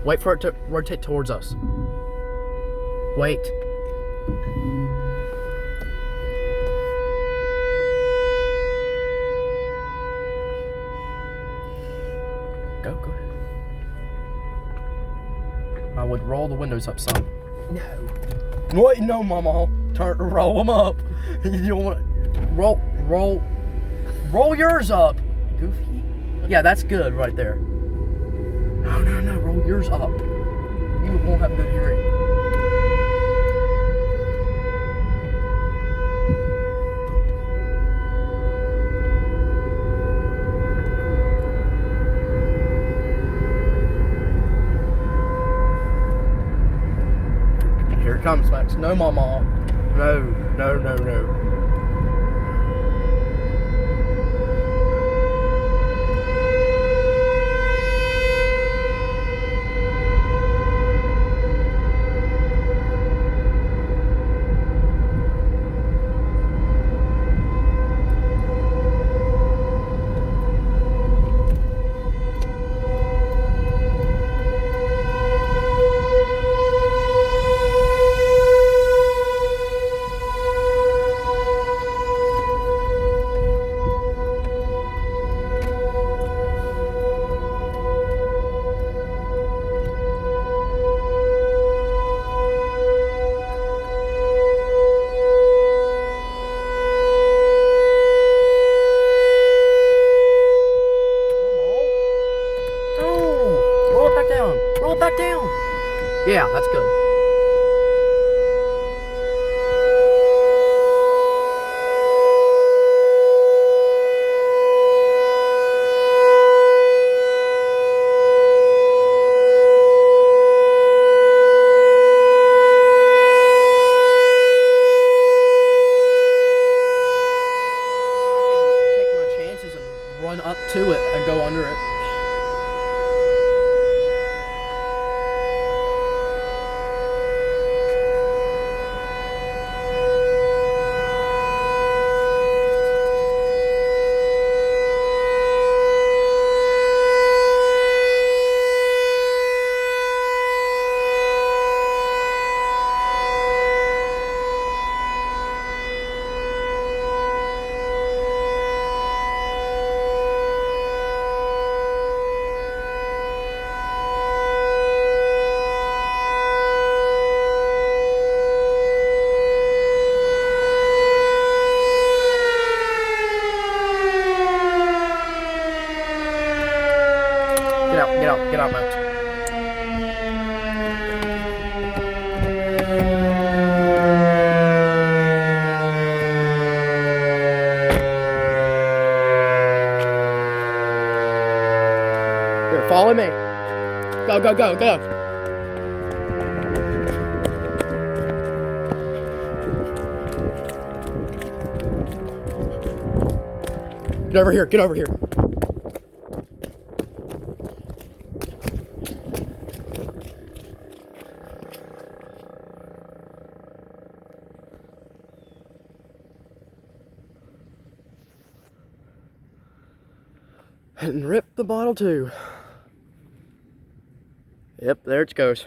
Wait for it to rotate towards us. Wait. Go ahead. I would roll the windows up some. No. Wait, no, Mama. Roll them up. You don't want to roll yours up. Goofy. Yeah, that's good right there. No. Roll yours up. You won't have good hearing. Here it comes, Max. No, Mama. No. Roll it back down. Yeah, that's good. I can take my chances and run up to it and go under it. Get out, Max. Here, follow me. Go. Get over here. And rip the bottle too. Yep, there it goes.